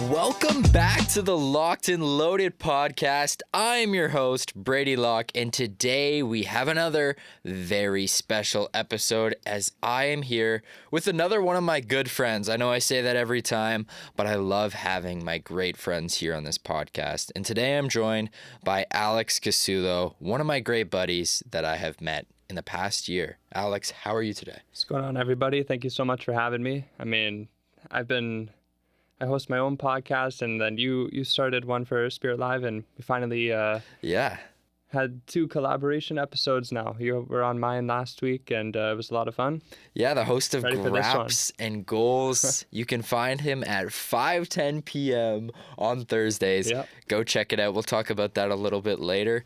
Welcome back to the Locked and Loaded podcast. I'm your host, Brady Locke, and today we have another very special episode as I am here with another one of my good friends. I know I say that every time, but I love having my great friends here on this podcast. And today I'm joined by Alex Casullo, one of my great buddies that I have met in the past year. Alex, how are you today? What's going on, everybody? Thank you so much for having me. I host my own podcast, and then you started one for Spirit Live, and we finally had 2 collaboration episodes now. You were on mine last week, and it was a lot of fun. Yeah, the host of Ready for this one. Graps and Goals. You can find him at 5:10 p.m. on Thursdays. Yep. Go check it out. We'll talk about that a little bit later.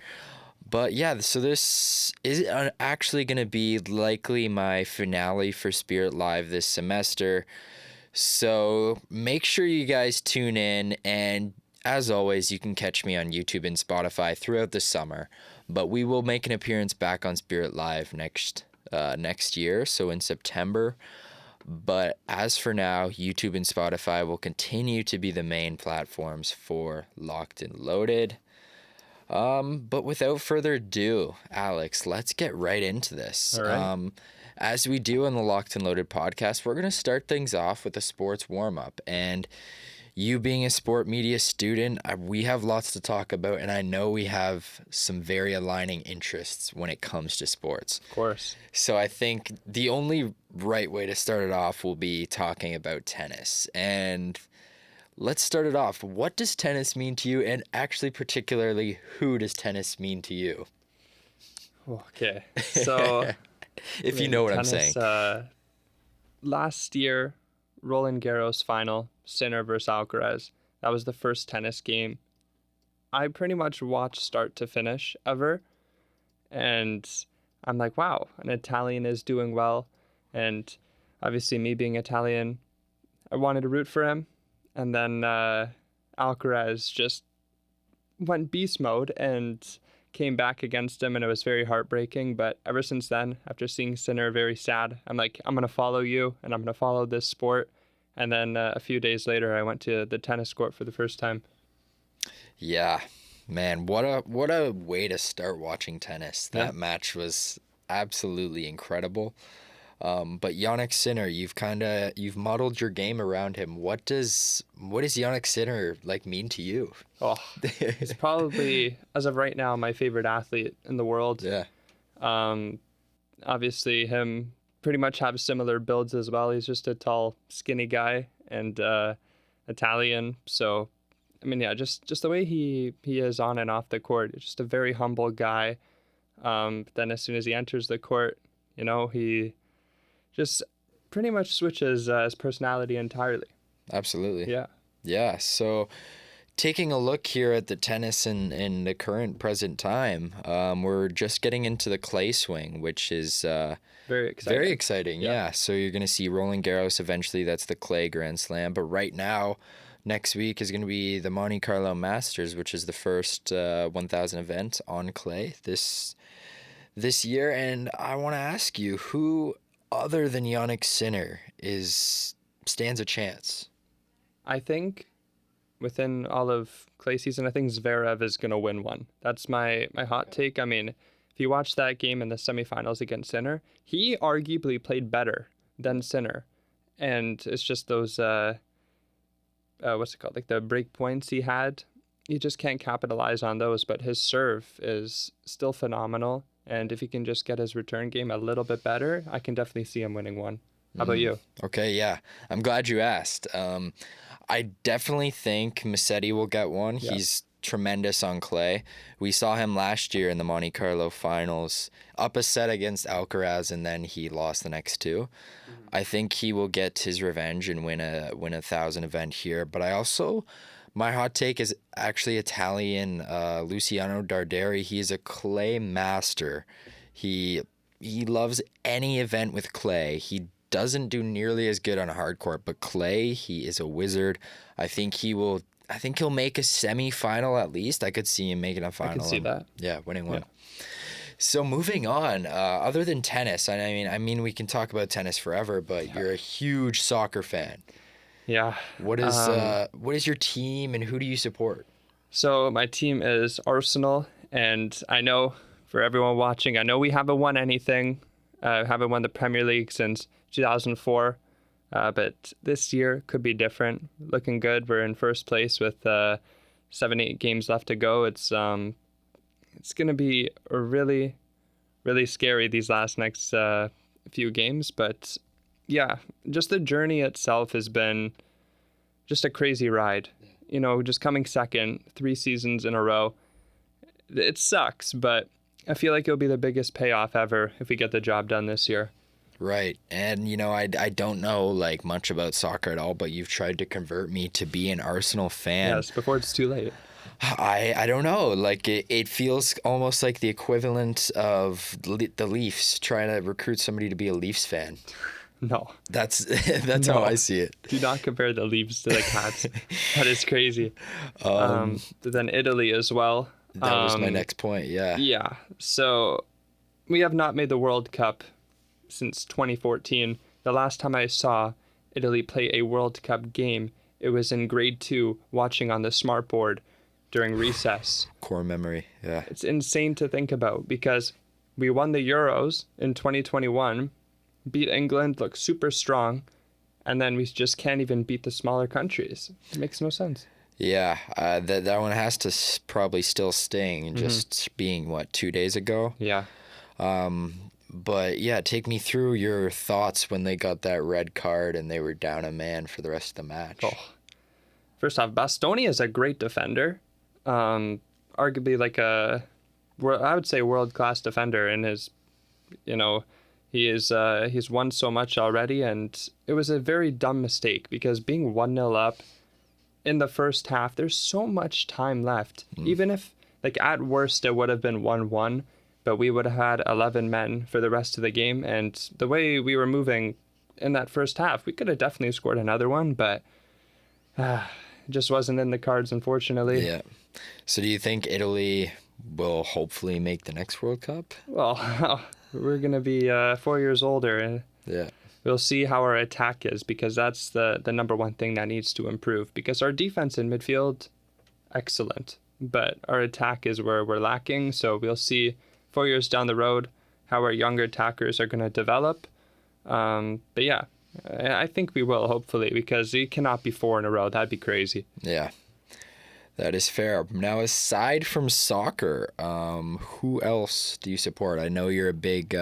But yeah, so this is actually going to be likely my finale for Spirit Live this semester. So make sure you guys tune in, and as always, you can catch me on YouTube and Spotify throughout the summer. But we will make an appearance back on Spirit Live next year, so in September. But as for now, YouTube and Spotify will continue to be the main platforms for Locked and Loaded. But without further ado, Alex, let's get right into this. All right. As we do on the Locked and Loaded podcast, we're going to start things off with a sports warm-up. And you being a sport media student, we have lots to talk about, and I know we have some very aligning interests when it comes to sports. Of course. So I think the only right way to start it off will be talking about tennis. And let's start it off. What does tennis mean to you? And actually, particularly, who does tennis mean to you? Okay. So... If you know what tennis, I'm saying. Last year, Roland Garros final, Sinner versus Alcaraz. That was the first tennis game I pretty much watched start to finish ever. And I'm like, wow, an Italian is doing well. And obviously me being Italian, I wanted to root for him. And then Alcaraz just went beast mode and came back against him, and it was very heartbreaking. But ever since then, after seeing Sinner very sad, I'm like, I'm going to follow you, and I'm going to follow this sport. And then a few days later, I went to the tennis court for the first time. Yeah, man, what a way to start watching tennis. That match was absolutely incredible. But Jannik Sinner, you've modeled your game around him. What does Jannik Sinner mean to you? Oh, he's probably, as of right now, my favorite athlete in the world. Yeah. Obviously him pretty much have similar builds as well. He's just a tall, skinny guy and Italian. So, I mean, yeah, just the way he is on and off the court. Just a very humble guy. But then as soon as he enters the court, he just pretty much switches his personality entirely. Absolutely. Yeah. Yeah. So taking a look here at the tennis in the current present time, we're just getting into the clay swing, which is very exciting. Very exciting. Yeah. So you're going to see Roland Garros eventually. That's the clay Grand Slam. But right now, next week is going to be the Monte Carlo Masters, which is the first 1,000 event on clay this year. And I want to ask you, who other than Jannik Sinner stands a chance? I think within all of clay season, I think Zverev is going to win one. That's my hot take. I mean, if you watch that game in the semifinals against Sinner, he arguably played better than Sinner. And it's just those, what's it called? The break points he had. You just can't capitalize on those, but his serve is still phenomenal. And if he can just get his return game a little bit better, I can definitely see him winning one. How about you? Okay, yeah. I'm glad you asked. I definitely think Musetti will get one. Yeah. He's tremendous on clay. We saw him last year in the Monte Carlo finals, up a set against Alcaraz, and then he lost the next 2. Mm-hmm. I think he will get his revenge and win a 1,000 event here. But my hot take is actually Italian Luciano Darderi. He is a clay master. He loves any event with clay. He doesn't do nearly as good on hard court, but clay, he is a wizard. I think he'll make a semi-final at least. I could see him making a final. I can see that. Yeah, winning one. Yeah. So moving on, other than tennis, I mean, we can talk about tennis forever, but you're a huge soccer fan. Yeah. What is your team and who do you support? So my team is Arsenal, and I know for everyone watching, I know we haven't won anything, haven't won the Premier League since 2004, but this year could be different. Looking good. We're in first place with 7, 8 games left to go. It's gonna be a really, really scary these next few games, but yeah, just the journey itself has been just a crazy ride. Just coming second 3 seasons in a row. It sucks, but I feel like it'll be the biggest payoff ever if we get the job done this year. Right. And, I don't know like much about soccer at all, but you've tried to convert me to be an Arsenal fan. Yes, before it's too late. I don't know. Like it feels almost like the equivalent of the Leafs trying to recruit somebody to be a Leafs fan. No. That's No. how I see it. Do not compare the Leafs to the Cats. That is crazy. Then Italy as well. That was my next point, yeah. Yeah. So we have not made the World Cup since 2014. The last time I saw Italy play a World Cup game, it was in grade 2 watching on the smartboard during recess. Core memory, yeah. It's insane to think about because we won the Euros in 2021, beat England, looked super strong, and then we just can't even beat the smaller countries. It makes no sense. Yeah, that one has to probably still sting, just being, 2 days ago? Yeah. But yeah, take me through your thoughts when they got that red card and they were down a man for the rest of the match. Oh. First off, Bastoni is a great defender. Arguably I would say world-class defender in his, he's won so much already, and it was a very dumb mistake because being 1-0 up in the first half, there's so much time left. Even if, at worst, it would have been 1-1, but we would have had 11 men for the rest of the game, and the way we were moving in that first half, we could have definitely scored another one, but it just wasn't in the cards, unfortunately. Yeah. So do you think Italy will hopefully make the next World Cup? Well, we're going to be 4 years older, and yeah, we'll see how our attack is, because that's the number one thing that needs to improve, because our defense in midfield, excellent, but our attack is where we're lacking, so we'll see 4 years down the road how our younger attackers are going to develop. But yeah, I think we will, hopefully, because it cannot be 4 in a row. That'd be crazy. Yeah, that is fair. Now, aside from soccer, who else do you support? I know you're a big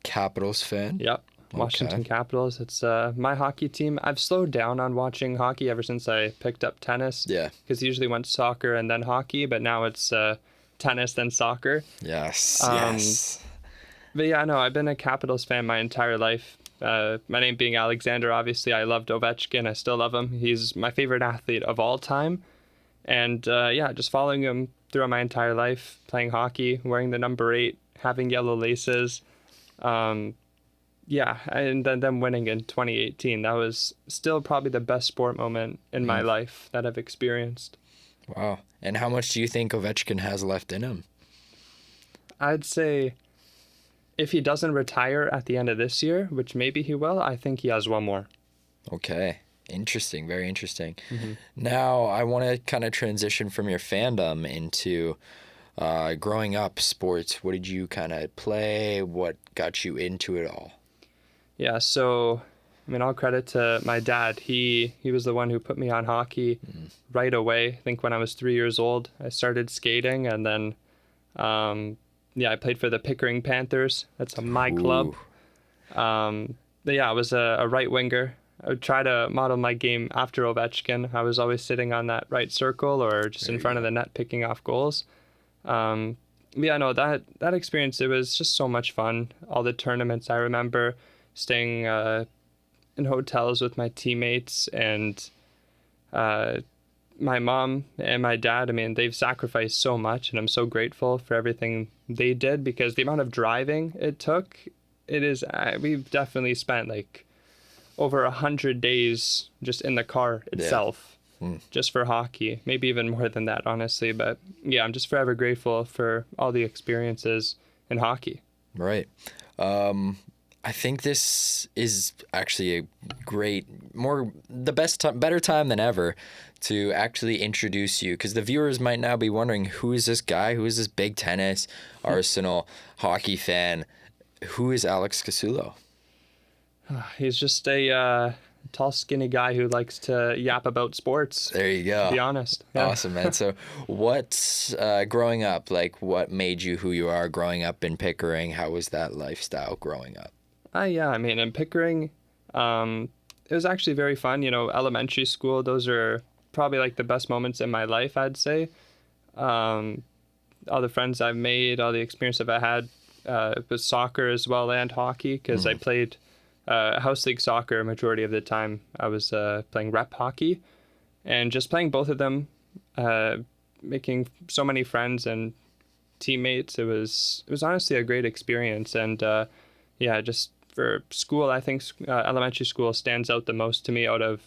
Capitals fan. Yep. Washington Capitals. It's my hockey team. I've slowed down on watching hockey ever since I picked up tennis. Yeah. Because usually went soccer and then hockey, but now it's tennis then soccer. Yes. Yes. But yeah, no, I've been a Capitals fan my entire life. My name being Alexander, obviously, I loved Ovechkin. I still love him. He's my favorite athlete of all time. And yeah, just following him throughout my entire life, playing hockey, wearing the number 8, having yellow laces. Yeah, and then them winning in 2018. That was still probably the best sport moment in my life that I've experienced. Wow. And how much do you think Ovechkin has left in him? I'd say if he doesn't retire at the end of this year, which maybe he will, I think he has one more. Okay. Interesting. Very interesting. Now, I want to kind of transition from your fandom into growing up sports. What did you kind of play? What got you into it all? Yeah, so all credit to my dad. He was the one who put me on hockey right away. I think when I was 3 years old, I started skating, and then I played for the Pickering Panthers. That's my club. But yeah, I was a right winger. I would try to model my game after Ovechkin. I was always sitting on that right circle or just in front of the net picking off goals. Yeah, no, that experience, it was just so much fun. All the tournaments, I remember staying in hotels with my teammates, and my mom and my dad, they've sacrificed so much, and I'm so grateful for everything they did, because the amount of driving it took, we've definitely spent over 100 days just in the car itself, just for hockey, maybe even more than that, honestly. But yeah, I'm just forever grateful for all the experiences in hockey. Right. I think this is actually a better time than ever to actually introduce you, because the viewers might now be wondering, who is this guy? Who is this big tennis, Arsenal hockey fan? Who is Alex Casullo? He's just a tall, skinny guy who likes to yap about sports. There you go. To be honest. Yeah. Awesome, man. So what's growing up, like what made you who you are growing up in Pickering? How was that lifestyle growing up? Yeah, I mean, in Pickering, it was actually very fun. Elementary school, those are probably like the best moments in my life, I'd say. All the friends I've made, all the experience that I had with soccer as well, and hockey, because I played house league soccer a majority of the time. I was playing rep hockey, and just playing both of them, making so many friends and teammates. It was honestly a great experience. And just for school, I think elementary school stands out the most to me out of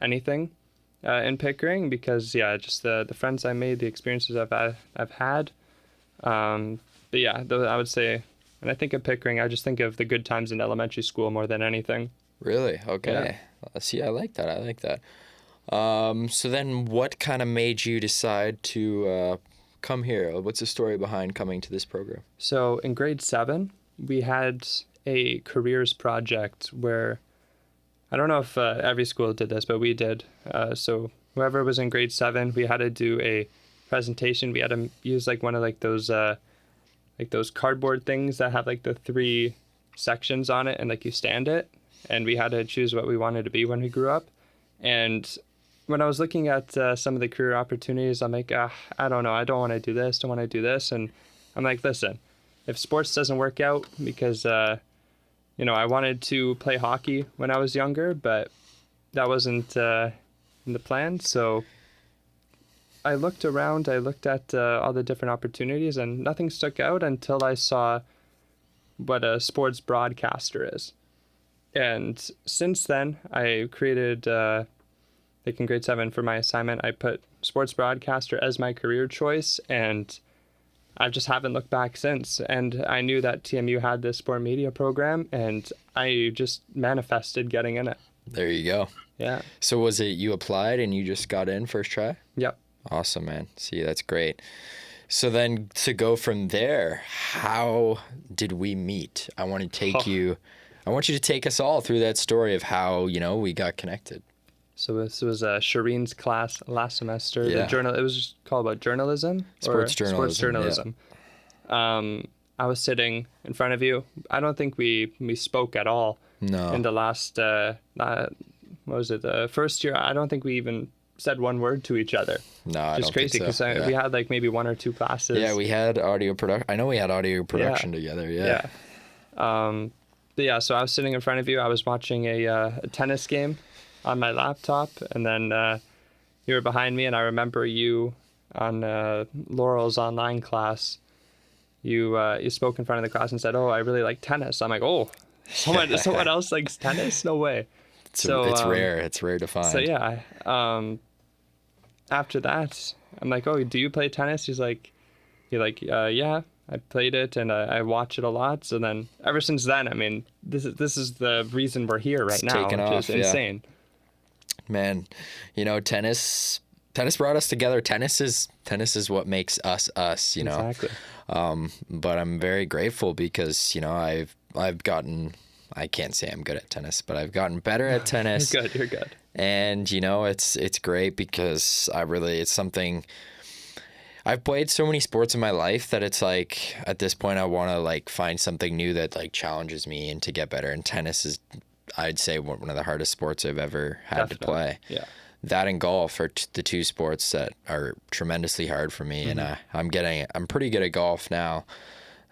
anything in Pickering, because just the friends I made, the experiences I've had. I would say, and I think of Pickering, I just think of the good times in elementary school more than anything. Really? Okay. Yeah. See, I like that. So then what kind of made you decide to come here? What's the story behind coming to this program? So in grade 7, we had a careers project where, I don't know if every school did this, but we did. So whoever was in grade 7, we had to do a presentation. We had to use like one of like those cardboard things that have like the 3 sections on it, and like you stand it. And we had to choose what we wanted to be when we grew up. And when I was looking at some of the career opportunities, I'm like, I don't know. I don't want to do this. Don't want to do this. And I'm like, listen, if sports doesn't work out, because I wanted to play hockey when I was younger, but that wasn't in the plan. So I looked around, I looked at all the different opportunities, and nothing stuck out until I saw what a sports broadcaster is. And since then, I created, in grade 7 for my assignment, I put sports broadcaster as my career choice, and I just haven't looked back since. And I knew that TMU had this sport media program, and I just manifested getting in it. There you go. Yeah. So was it you applied and you just got in first try? Yep. Awesome, man. See, that's great. So then to go from there, how did we meet? I want you to take us all through that story of how, we got connected. So this was Shireen's class last semester. Yeah. It was just called about journalism? Sports journalism. Sports journalism. Yeah. I was sitting in front of you. I don't think we spoke at all. No. In the last, what was it, the first year? I don't think we even said one word to each other. No, I don't think so. Just crazy, because we had like maybe 1 or 2 classes. Yeah, we had audio production. I know we had audio production together. Yeah. So I was sitting in front of you. I was watching a tennis game on my laptop, and then you were behind me, and I remember you on Laurel's online class. You spoke in front of the class and said, "Oh, I really like tennis." I'm like, "Oh, someone else likes tennis? No way." It's rare. It's rare to find. So yeah, after that, I'm like, "Oh, do you play tennis?" You're like, "Yeah, I played it, and I watch it a lot." So then, ever since then, I mean, this is the reason we're here right now, which is insane. Man, tennis brought us together. Tennis is what makes us us. Exactly. But I'm very grateful because I've gotten. I can't say I'm good at tennis, but I've gotten better at tennis. You're good. And it's great because it's something. I've played so many sports in my life that it's like at this point I want to like find something new that like challenges me and to get better. And tennis is, I'd say, one of the hardest sports I've ever had to play. Yeah. That and golf are the 2 sports that are tremendously hard for me. Mm-hmm. And I'm pretty good at golf now.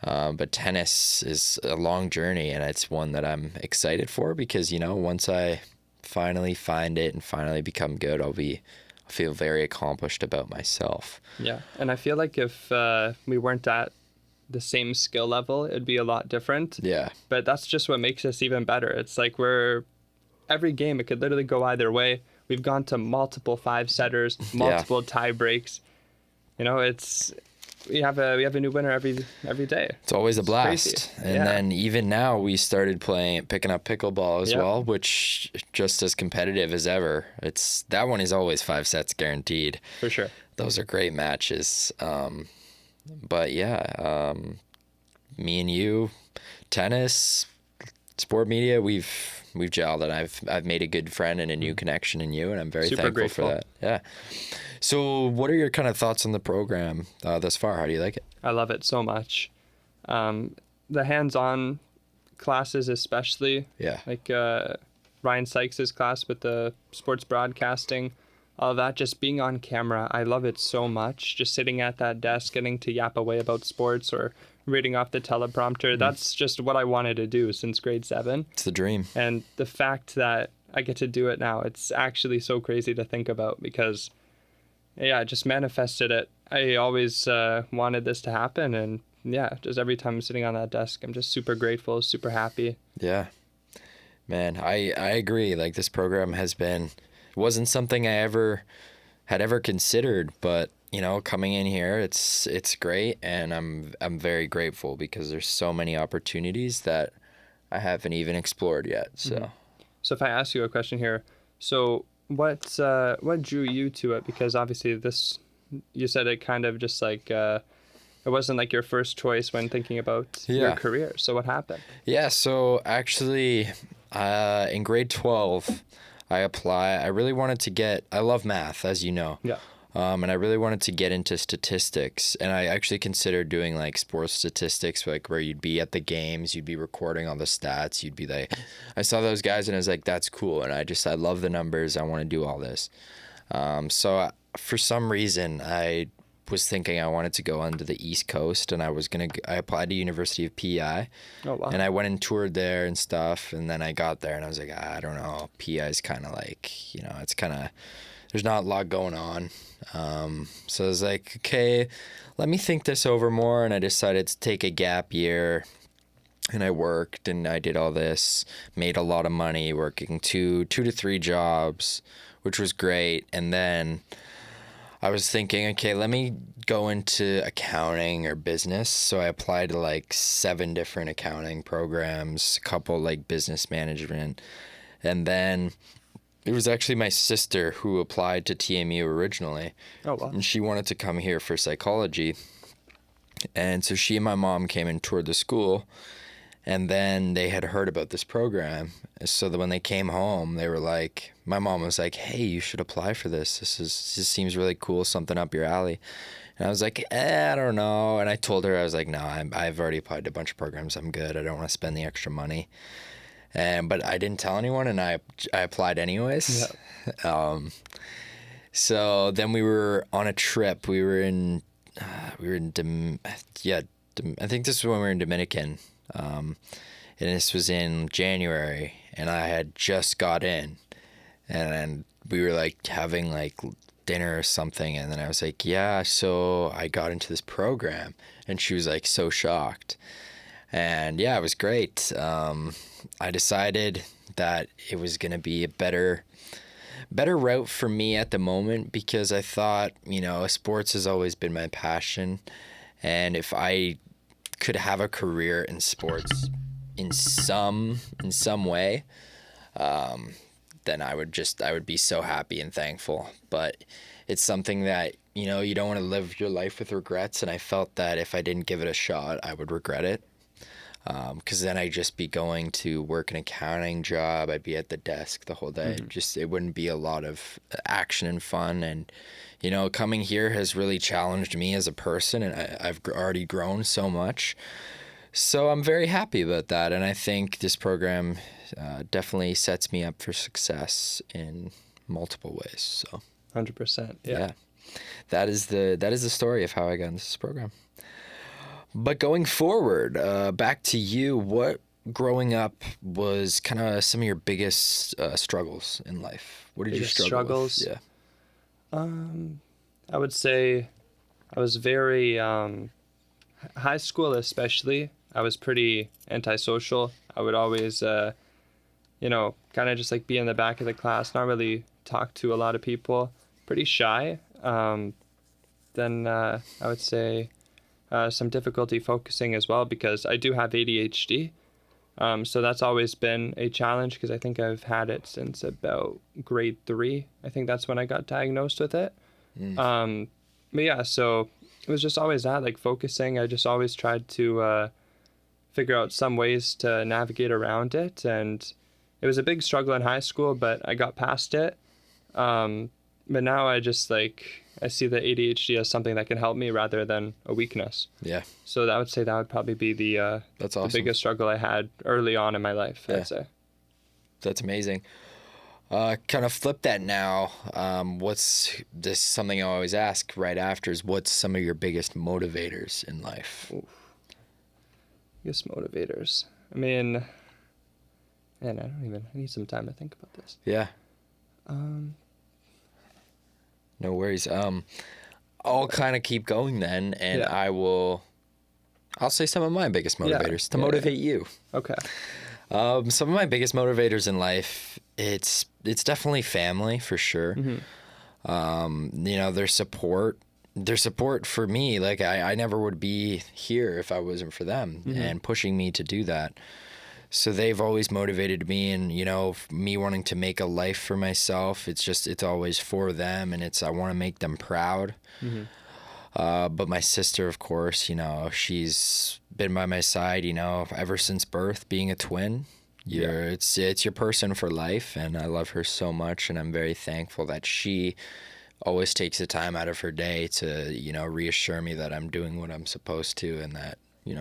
But tennis is a long journey, and it's one that I'm excited for because, once I finally find it and finally become good, I'll feel very accomplished about myself. Yeah. And I feel like if we weren't at the same skill level, it'd be a lot different. Yeah. But that's just what makes us even better. It's like every game, it could literally go either way. We've gone to multiple 5-setters, multiple tie breaks. we have a new winner every day. It's always a crazy. blast. And then even now we started picking up pickleball as well, which just as competitive as ever. That one is always 5 sets guaranteed. For sure. Those are great matches. But yeah, me and you, tennis, sport media, we've gelled, and I've made a good friend and a new connection in you, and I'm very Super thankful grateful. for that. Yeah. So what are your kind of thoughts on the program thus far? How do you like it? I love it so much. The hands-on classes especially. Yeah. Like Ryan Sykes' class with the sports broadcasting, all that, just being on camera. I love it so much. Just sitting at that desk, getting to yap away about sports or reading off the teleprompter. That's just what I wanted to do since grade 7. It's the dream. And the fact that I get to do it now, it's actually so crazy to think about because, yeah, I just manifested it. I always wanted this to happen. And yeah, just every time I'm sitting on that desk, I'm just super grateful, super happy. Yeah. Man, I agree. Like, this program wasn't something I had ever considered, but you know, coming in here, it's great, and I'm very grateful because there's so many opportunities that I haven't even explored yet. So, So if I ask you a question here, so what drew you to it? Because obviously you said it kind of just like it wasn't like your first choice when thinking about your career. So what happened? Yeah, so actually, in grade 12, I really wanted to I love math, as you know. Yeah. And I really wanted to get into statistics, and I actually considered doing like sports statistics, like where you'd be at the games, you'd be recording all the stats, you'd be like, I saw those guys and I was like, that's cool. And I love the numbers. I want to do all this. For some reason, I was thinking I wanted to go onto the East Coast, and I applied to University of PEI. Oh, wow. And I went and toured there and stuff. And then I got there and I was like, I don't know. PEI is kind of like, you know, it's kind of, there's not a lot going on. So I was like, okay, let me think this over more. And I decided to take a gap year, and I worked and I did all this, made a lot of money working two to 3 jobs, which was great. And then I was thinking, okay, let me go into accounting or business. So I applied to like 7 different accounting programs, a couple like business management. And then it was actually my sister who applied to TMU originally. Oh, wow. And she wanted to come here for psychology. And so she and my mom came and toured the school. And then they had heard about this program. So that when they came home, they were like, my mom was like, hey, you should apply for this. This seems really cool, something up your alley. And I was like, I don't know. And I told her, I was like, no, I've already applied to a bunch of programs. I'm good. I don't want to spend the extra money. But I didn't tell anyone, and I applied anyways. Yeah. So then we were on a trip. I think this was when we were in Dominican. And this was in January, and I had just got in, and we were like having like dinner or something, and then I was like, yeah, so I got into this program, and she was like so shocked. And yeah, it was great. I decided that it was going to be a better route for me at the moment, because I thought, you know, sports has always been my passion. And if I could have a career in sports in some way, then I would be so happy and thankful. But it's something that, you know, you don't want to live your life with regrets. And I felt that if I didn't give it a shot, I would regret it. Because then I'd just be going to work an accounting job. I'd be at the desk the whole day. It wouldn't be a lot of action and fun. And, you know, coming here has really challenged me as a person, and I've already grown so much. So I'm very happy about that. And I think this program definitely sets me up for success in multiple ways. So 100%. Yeah. That is the story of how I got into this program. But going forward, back to you, what growing up was kind of some of your biggest struggles in life? What did you struggle with? Yeah. I would say I was very, high school especially, I was pretty antisocial. I would always, you know, kind of just like be in the back of the class, not really talk to a lot of people, pretty shy. Then I would say some difficulty focusing as well because I do have ADHD. So that's always been a challenge because I think I've had it since about grade 3. I think that's when I got diagnosed with it. But yeah, so it was just always that, like focusing. I just always tried to figure out some ways to navigate around it. And it was a big struggle in high school, but I got past it. But now I just I see the ADHD as something that can help me rather than a weakness. Yeah. So I would say that would probably be That's awesome. the biggest struggle I had early on in my life, I'd say. That's amazing. Kind of flip that now. What's this? Something I always ask right after is, what's some of your biggest motivators in life? Oof. Biggest motivators. I mean, man, I need some time to think about this. Yeah. No worries. I'll kind of keep going then, and I'll say some of my biggest motivators to motivate you. Okay. Some of my biggest motivators in life, it's definitely family for sure. Their support for me. Like I never would be here if I wasn't for them and pushing me to do that. So they've always motivated me, and me wanting to make a life for myself. It's always for them, and I want to make them proud. But my sister, of course, she's been by my side, ever since birth, being a twin. It's your person for life, and I love her so much, and I'm very thankful that she always takes the time out of her day to, reassure me that I'm doing what I'm supposed to, and that,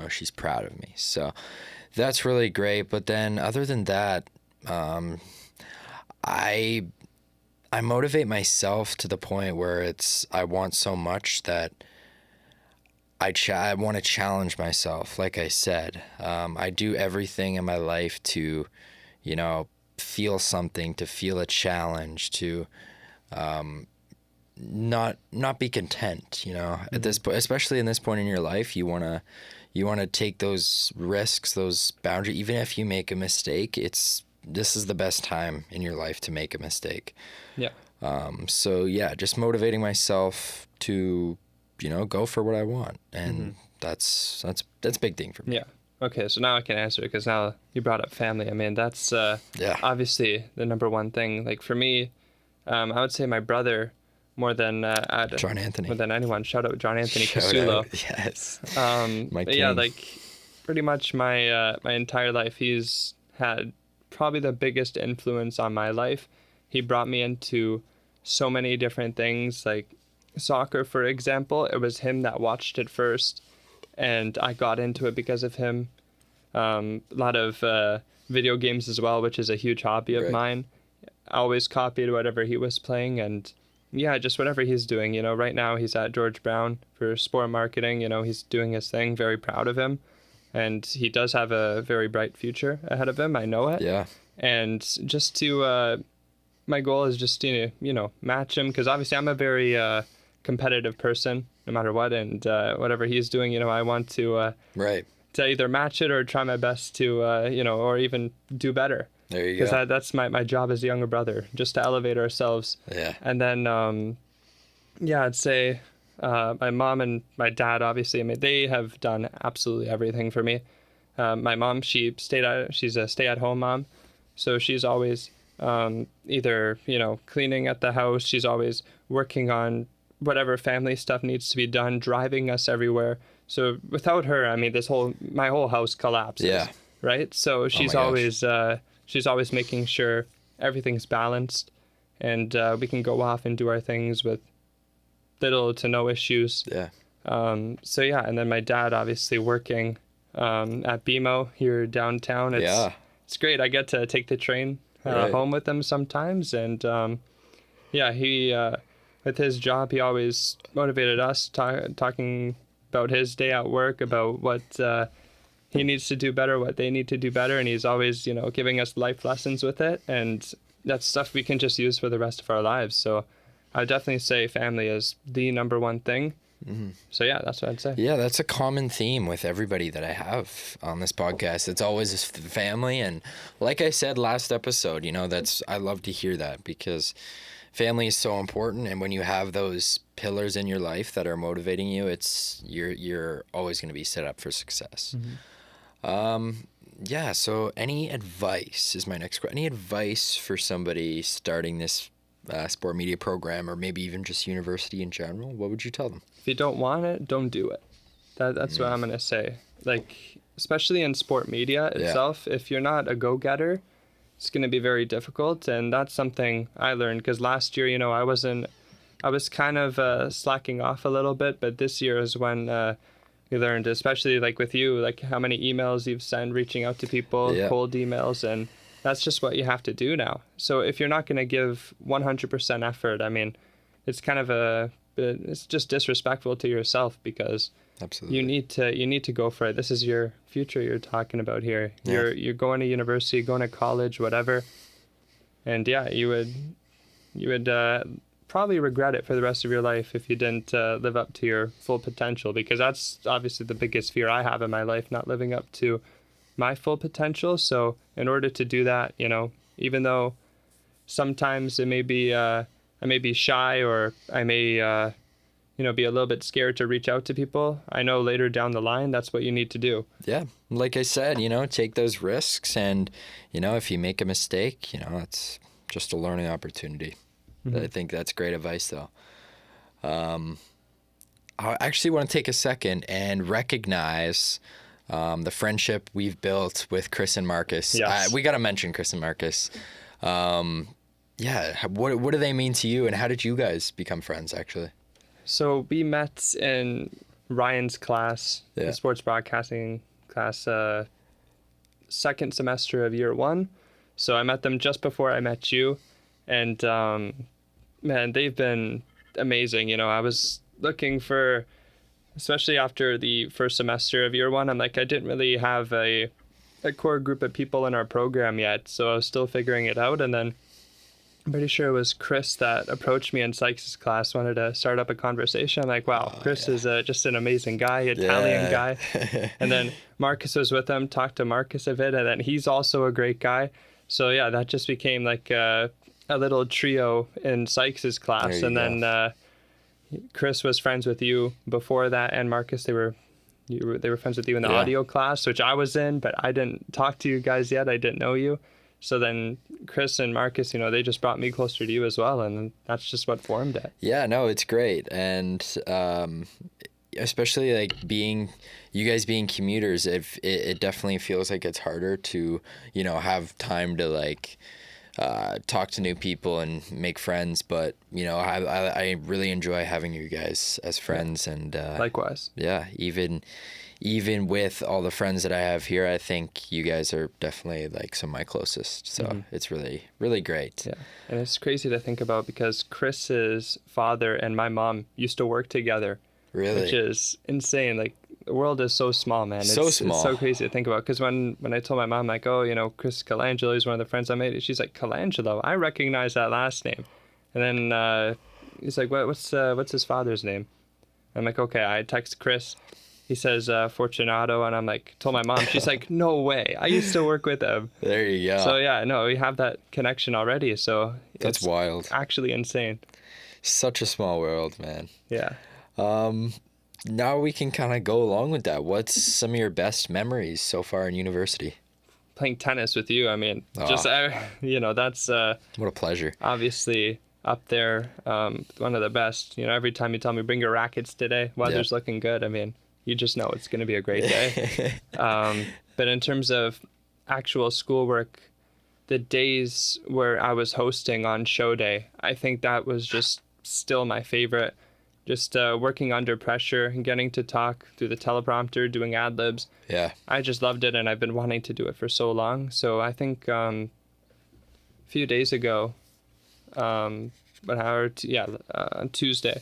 she's proud of me. So that's really great. But then other than that, I motivate myself to the point where I want so much that I want to challenge myself. Like I said, I do everything in my life to, feel something, to feel a challenge, to not be content. At this point, especially in this point in your life, you want to take those risks, those boundaries. Even if you make a mistake, this is the best time in your life to make a mistake. Yeah. So just motivating myself to, go for what I want. And that's a big thing for me. Yeah. Okay. So now I can answer it because now you brought up family. I mean, that's obviously the number one thing. Like for me, I would say my brother more than John Anthony. More than anyone. Shout out John Anthony Shout Casullo. out. Yes. My king. Yeah, pretty much my entire life, he's had probably the biggest influence on my life. He brought me into so many different things, like soccer, for example. It was him that watched it first, and I got into it because of him. A lot of video games as well, which is a huge hobby of mine. I always copied whatever he was playing, and just whatever he's doing. Right now he's at George Brown for sport marketing. He's doing his thing. Very proud of him. And he does have a very bright future ahead of him. I know it. Yeah. And just to, my goal is just to, match him. Because obviously I'm a very competitive person, no matter what. And whatever he's doing, I want to to either match it or try my best to, or even do better. There you go. Because that's my job as a younger brother, just to elevate ourselves. Yeah. And then, I'd say my mom and my dad, obviously, they have done absolutely everything for me. My mom, she's a stay-at-home mom, so she's always either, cleaning at the house. She's always working on whatever family stuff needs to be done, driving us everywhere. So without her, my whole house collapses. Yeah. Right? So she's always making sure everything's balanced, and we can go off and do our things with little to no issues. Yeah. And then my dad obviously working at BMO here downtown. It's great. I get to take the train home with him sometimes, and he with his job, he always motivated us, talking about his day at work, about what he needs to do better, what they need to do better, and he's always, giving us life lessons with it, and that's stuff we can just use for the rest of our lives. So I would definitely say family is the number one thing. So that's what I'd say. Yeah, that's a common theme with everybody that I have on this podcast. It's always family, and like I said last episode, I love to hear that, because family is so important, and when you have those pillars in your life that are motivating you, you're always going to be set up for success. Yeah, so any advice is my next question. Any advice for somebody starting this sport media program, or maybe even just university in general? What would you tell them? If you don't want it, don't do it. That's what I'm going to say. Like, especially in sport media itself, if you're not a go-getter, it's going to be very difficult. And that's something I learned, because last year, I was kind of slacking off a little bit, but this year is when we learned, especially like with you, like how many emails you've sent, reaching out to people, cold emails, and that's just what you have to do now. So if you're not going to give 100% effort, I mean, it's kind of it's just disrespectful to yourself, because absolutely you need to go for it. This is your future you're talking about here. You're going to university, going to college, whatever. And yeah, you would probably regret it for the rest of your life if you didn't live up to your full potential, because that's obviously the biggest fear I have in my life, not living up to my full potential. So in order to do that, even though sometimes it may be I may be shy, or I may be a little bit scared to reach out to people, I know later down the line that's what you need to do. Yeah, like I said, take those risks, and if you make a mistake, it's just a learning opportunity. I think that's great advice, though. I actually want to take a second and recognize the friendship we've built with Chris and Marcus. Yes. We got to mention Chris and Marcus. Yeah, what do they mean to you, and how did you guys become friends, actually? So we met in Ryan's class, the sports broadcasting class, second semester of year 1. So I met them just before I met you, and man, they've been amazing. I was looking for, especially after the first semester of year 1, I'm like, I didn't really have a core group of people in our program yet, so I was still figuring it out. And then I'm pretty sure it was Chris that approached me in Sykes' class, wanted to start up a conversation. I'm like, wow, Chris is just an amazing guy, Italian guy. And then Marcus was with him, talked to Marcus a bit, and then he's also a great guy. So yeah, that just became like a little trio in Sykes' class. And then Chris was friends with you before that, and Marcus, they were friends with you in the audio class, which I was in, but I didn't talk to you guys yet. I didn't know you. So then Chris and Marcus, they just brought me closer to you as well, and that's just what formed it. Yeah, no, it's great. And especially like you guys being commuters, it definitely feels like it's harder to, have time to like talk to new people and make friends. But, I really enjoy having you guys as friends. And likewise. Yeah, even with all the friends that I have here, I think you guys are definitely like some of my closest. So it's really, really great. Yeah. And it's crazy to think about, because Chris's father and my mom used to work together. Really? Which is insane. Like, the world is so small, man. It's small. It's so crazy to think about. Because when I told my mom, like, oh, Chris Colangelo is one of the friends I made, she's like, Colangelo? I recognize that last name. And then he's like, what's his father's name? I'm like, okay. I text Chris. He says Fortunato, and I'm like, told my mom. She's like, no way. I used to work with him. There you go. So yeah, no, we have that connection already. So that's wild. Actually insane. Such a small world, man. Yeah. Now we can kind of go along with that. What's some of your best memories so far in university? Playing tennis with you. I mean, that's what a pleasure. Obviously up there, one of the best. Every time you tell me bring your rackets today, weather's looking good. I mean, you just know it's going to be a great day. But in terms of actual schoolwork, the days where I was hosting on show day, I think that was just still my favorite. Just working under pressure and getting to talk through the teleprompter, doing ad libs. Yeah. I just loved it, and I've been wanting to do it for so long. So I think a few days ago, on Tuesday,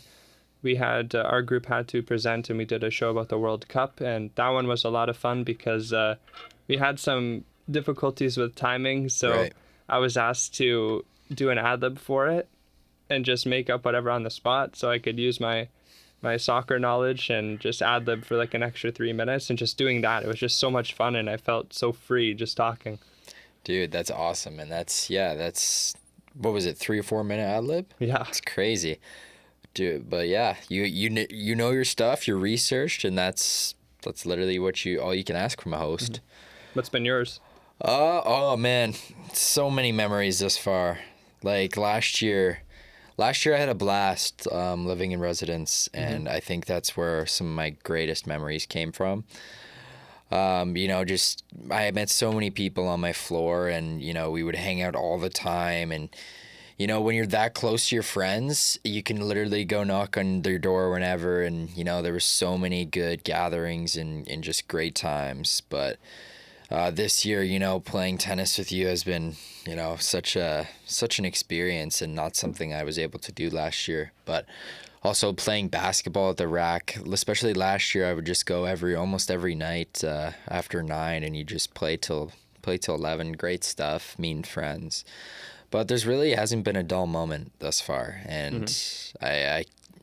we had our group had to present, and we did a show about the World Cup, and that one was a lot of fun because we had some difficulties with timing. So I was asked to do an ad lib for it and just make up whatever on the spot, so I could use my soccer knowledge and just ad lib for like an extra 3 minutes. And just doing that, it was just so much fun, and I felt so free just talking. Dude, that's awesome. And that's what was it, 3 or 4 minute ad lib? Yeah. It's crazy, dude. But yeah, you know your stuff. You're researched, and that's literally all you can ask from a host. What's been yours? Oh man, so many memories thus far. Like last year I had a blast living in residence, and I think that's where some of my greatest memories came from. Just I met so many people on my floor, and we would hang out all the time. And when you're that close to your friends, you can literally go knock on their door whenever. And there were so many good gatherings and just great times. But this year, playing tennis with you has been such an experience, and not something I was able to do last year. But also playing basketball at the rack, especially last year, I would just go almost every night after 9, and you just play till 11. Great stuff, meeting friends. But there's really hasn't been a dull moment thus far, and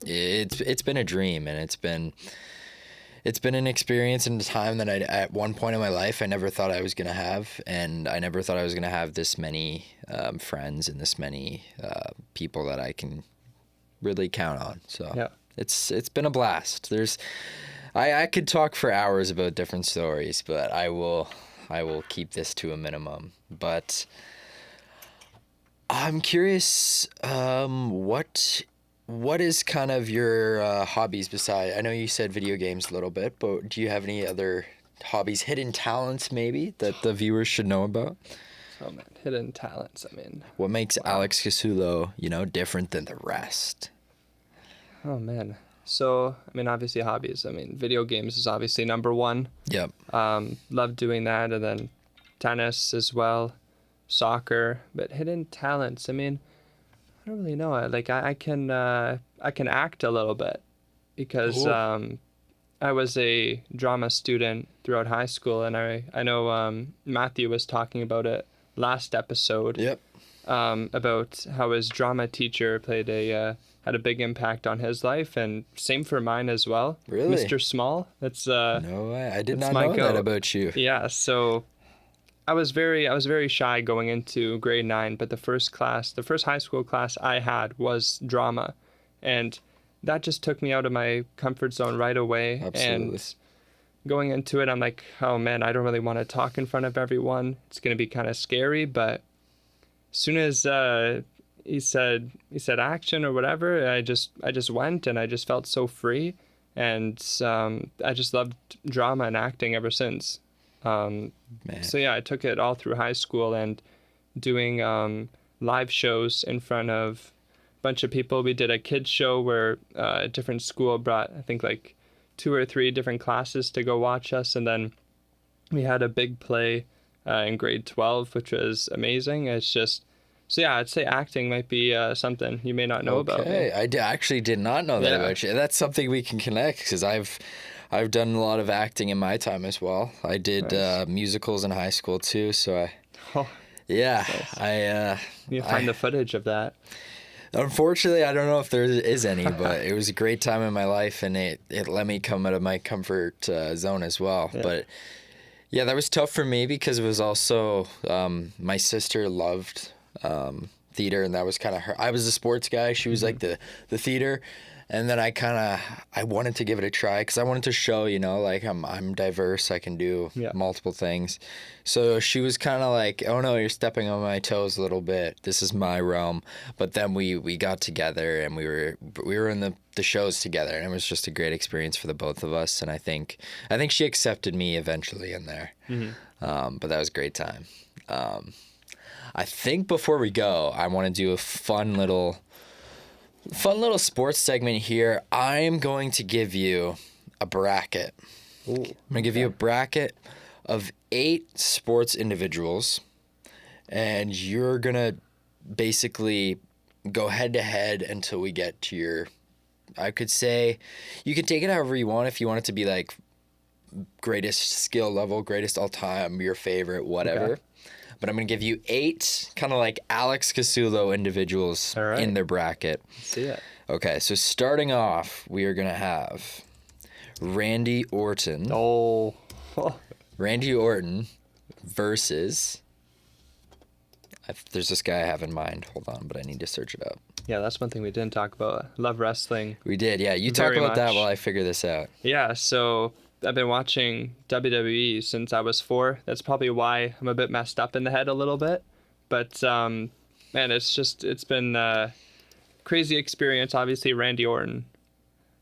it's been a dream, and it's been an experience and a time that at one point in my life I never thought I was gonna have, and I never thought I was gonna have this many friends and this many people that I can really count on. So Yeah. it's been a blast. I could talk for hours about different stories, but I will keep this to a minimum. But I'm curious, what is kind of your hobbies beside? I know you said video games a little bit, but do you have any other hobbies, hidden talents maybe that the viewers should know about? Oh man, hidden talents. I mean, What makes Alex Casullo, different than the rest? oh man. So, I mean, obviously hobbies. I mean, video games is obviously number one. Yep. Love doing that, and then tennis as well, soccer. But hidden talents. I mean, I don't really know. I can act a little bit because I was a drama student throughout high school, and I know Matthew was talking about it last episode. Yep. About how his drama teacher had a big impact on his life, and same for mine as well. Really? Mr. Small. That's No way. I did that's not my know goat. that about you. Yeah, so I was very shy going into grade 9, but the first high school class I had was drama, and that just took me out of my comfort zone right away. Absolutely. And going into it, I'm like, oh man, I don't really want to talk in front of everyone. It's going to be kind of scary. But as soon as he said action or whatever, I just went, and I just felt so free, and I just loved drama and acting ever since. Man. So yeah, I took it all through high school, and doing live shows in front of a bunch of people. We did a kids show where a different school brought, I think, like 2 or 3 different classes to go watch us, and then we had a big play in grade 12, which was amazing. It's just, so yeah, I'd say acting might be something you may not know about me. Okay, actually did not know that about you. That's something we can connect, because I've done a lot of acting in my time as well. I did musicals in high school too, so yeah, nice. You find the footage of that. Unfortunately, I don't know if there is any, but it was a great time in my life, and it let me come out of my comfort zone as well. Yeah. But yeah, that was tough for me, because it was also my sister loved theater, and that was kind of her. I was the sports guy. She was like the theater. And then I wanted to give it a try, because I wanted to show, like I'm diverse. I can do multiple things. So she was kind of like, oh no, you're stepping on my toes a little bit. This is my realm. But then we got together, and we were in the shows together, and it was just a great experience for the both of us. And I think she accepted me eventually in there. But that was a great time. I think before we go, I want to do a fun little sports segment here. I'm going to give you a bracket. Ooh, I'm going to give you a bracket of 8 sports individuals, and you're going to basically go head to head until we get to your, I could say, you can take it however you want. If you want it to be like greatest skill level, greatest all time, your favorite, whatever. Okay. But I'm going to give you 8 kind of like Alex Casullo individuals in their bracket. Let's see it. Okay, so starting off, we are going to have Randy Orton. Oh. Randy Orton versus, There's this guy I have in mind. Hold on, but I need to search it up. Yeah, that's one thing we didn't talk about. Love wrestling. We did, yeah. You talk Very about that much. while I figure this out. Yeah, so I've been watching WWE since I was 4. That's probably why I'm a bit messed up in the head a little bit. But, man, it's been a crazy experience. Obviously, Randy Orton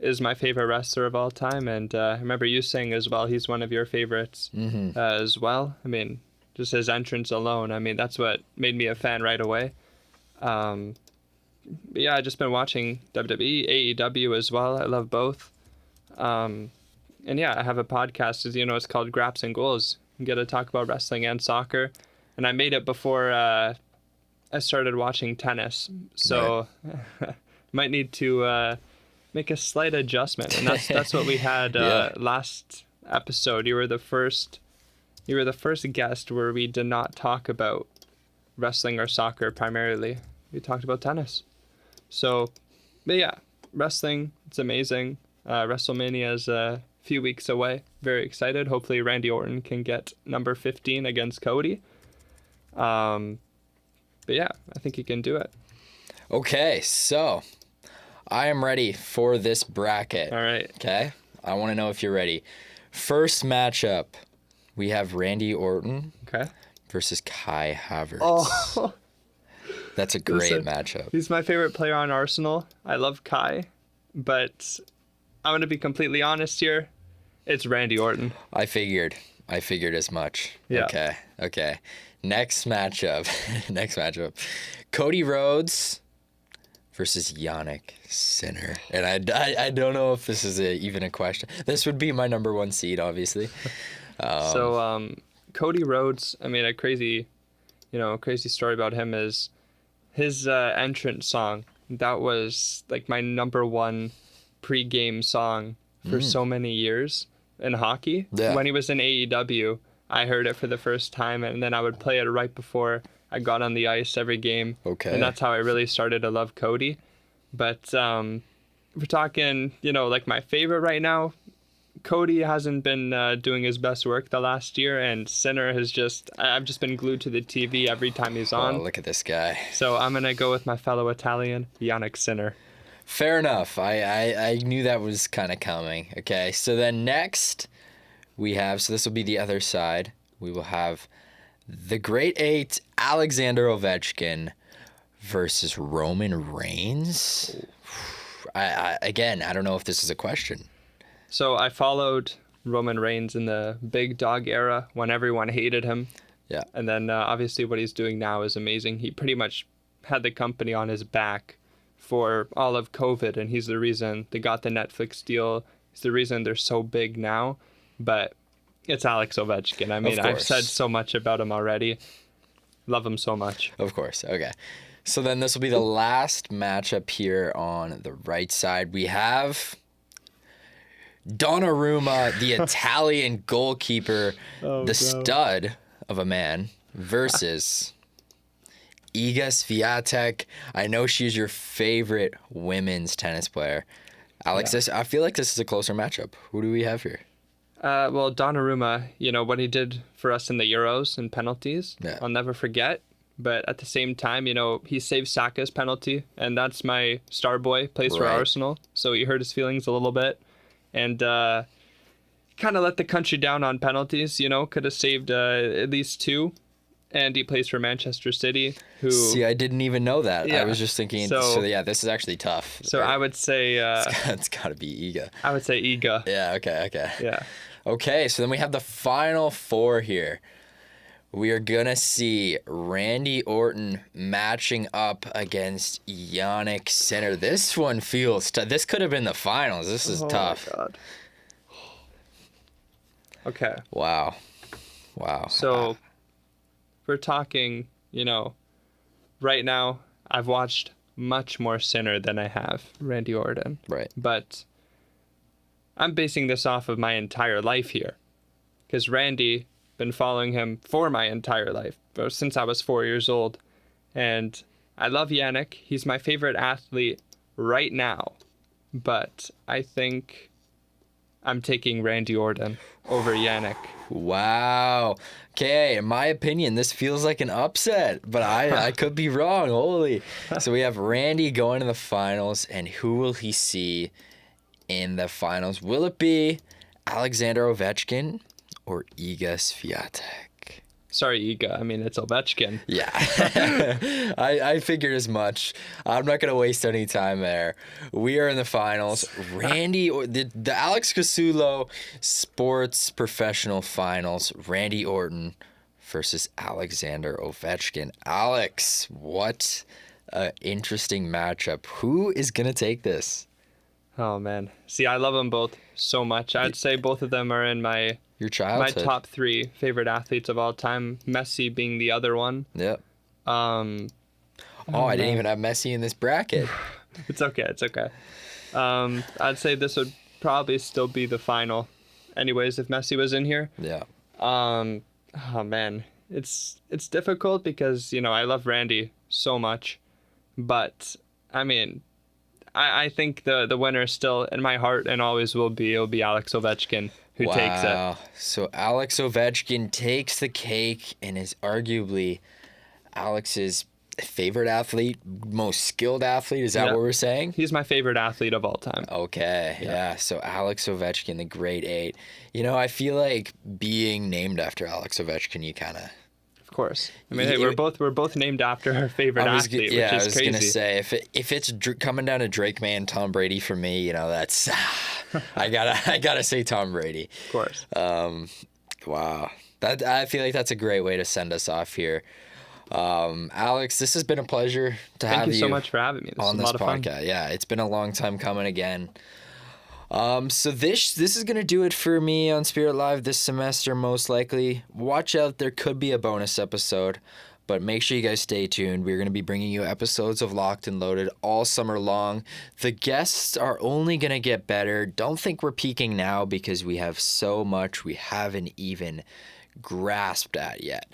is my favorite wrestler of all time. And I remember you saying as well, he's one of your favorites as well. I mean, just his entrance alone, I mean, that's what made me a fan right away. But yeah, I've just been watching WWE, AEW as well. I love both. And yeah, I have a podcast, as you know, it's called Graps and Goals. You get to talk about wrestling and soccer. And I made it before I started watching tennis. So might need to make a slight adjustment. And that's what we had last episode. You were the first guest where we did not talk about wrestling or soccer primarily. We talked about tennis. So, but yeah, wrestling, it's amazing. WrestleMania is a few weeks away. Very excited. Hopefully Randy Orton can get number 15 against Cody. But yeah, I think he can do it. Okay, so I am ready for this bracket. All right. Okay? I want to know if you're ready. First matchup, we have Randy Orton versus Kai Havertz. Oh, that's a great matchup. He's my favorite player on Arsenal. I love Kai, but I'm going to be completely honest here. It's Randy Orton. I figured as much. Yeah. Okay. Next matchup. Cody Rhodes versus Yannick Sinner. And I don't know if this is even a question. This would be my number 1 seed, obviously. Cody Rhodes, I mean, a crazy story about him is his entrance song. That was like my number 1 pre-game song for so many years in hockey. Yeah. When he was in AEW, I heard it for the first time, and then I would play it right before I got on the ice every game. Okay. And that's how I really started to love Cody. But if we're talking, like my favorite right now, Cody hasn't been doing his best work the last year, and Sinner I've just been glued to the TV every time he's on. Oh, look at this guy. So I'm going to go with my fellow Italian, Yannick Sinner. Fair enough. I knew that was kind of coming. Okay, so then next we have, so this will be the other side, we will have the Great 8, Alexander Ovechkin versus Roman Reigns. I don't know if this is a question. So I followed Roman Reigns in the big dog era when everyone hated him. Yeah. And then obviously what he's doing now is amazing. He pretty much had the company on his back for all of COVID, and he's the reason they got the Netflix deal. He's the reason they're so big now. But it's Alex Ovechkin. I mean, I've said so much about him already. Love him so much. Of course. Okay. So then this will be the last matchup here on the right side. We have Donnarumma, the Italian goalkeeper, stud of a man, versus Iga Swiatek. I know she's your favorite women's tennis player. Alex, I feel like this is a closer matchup. Who do we have here? Well, Donnarumma, what he did for us in the Euros and penalties, I'll never forget. But at the same time, he saved Saka's penalty, and that's my star boy, plays for Arsenal. So he hurt his feelings a little bit. And kind of let the country down on penalties, could have saved at least 2. And he plays for Manchester City, who... See, I didn't even know that. Yeah. I was just thinking, so yeah, this is actually tough. So I would say... it's got to be Iga. I would say Iga. Yeah, okay. Yeah. Okay, so then we have the final 4 here. We are going to see Randy Orton matching up against Yannick Sinner. This one feels tough. This could have been the finals. This is tough. Oh, my God. Okay. Wow. So, we're talking, right now, I've watched much more Sinner than I have Randy Orton. Right. But I'm basing this off of my entire life here. Because Randy... been following him for my entire life, since I was 4 years old. And I love Yannick. He's my favorite athlete right now. But I think I'm taking Randy Orton over Yannick. Wow. Okay, in my opinion, this feels like an upset, but I could be wrong. Holy. So we have Randy going to the finals, and who will he see in the finals? Will it be Alexander Ovechkin or Iga Swiatek? Sorry, Iga. I mean, it's Ovechkin. Yeah. I figured as much. I'm not going to waste any time there. We are in the finals. Randy, the Alex Casullo Sports Professional Finals. Randy Orton versus Alexander Ovechkin. Alex, what an interesting matchup. Who is going to take this? Oh, man. See, I love them both so much. I'd say both of them are in my childhood. My top 3 favorite athletes of all time. Messi being the other one. Yep. I didn't even have Messi in this bracket. It's okay. I'd say this would probably still be the final. Anyways, if Messi was in here. Yeah. Oh man, it's difficult because I love Randy so much, but I mean, I think the winner still in my heart and always will be. It'll be Alex Ovechkin who takes it. So Alex Ovechkin takes the cake and is arguably Alex's favorite athlete, most skilled athlete. Is that what we're saying? He's my favorite athlete of all time. Okay, yeah. So Alex Ovechkin, the Great Eight. I feel like being named after Alex Ovechkin, you kind of. Of course. I mean, hey, we're both named after our favorite athlete, which is crazy. I was gonna say if it's coming down to Drake Man, Tom Brady for me, that's I gotta say Tom Brady. Of course. Wow. I feel like that's a great way to send us off here. Alex, this has been a pleasure to have you. Thank you so much for having me. This on is a this lot of fun. podcast. Yeah, it's been a long time coming again. So this is gonna do it for me on Spirit Live this semester, most likely. Watch out, there could be a bonus episode, but make sure you guys stay tuned. We're gonna be bringing you episodes of Locked and Loaded all summer long. The guests are only gonna get better. Don't think we're peaking now because we have so much we haven't even grasped at yet.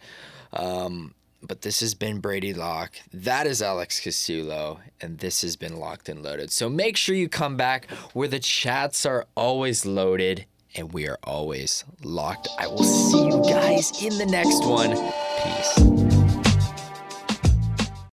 But this has been Brady Locke. That is Alex Casullo. And this has been Locked and Loaded. So make sure you come back where the chats are always loaded and we are always locked. I will see you guys in the next one. Peace.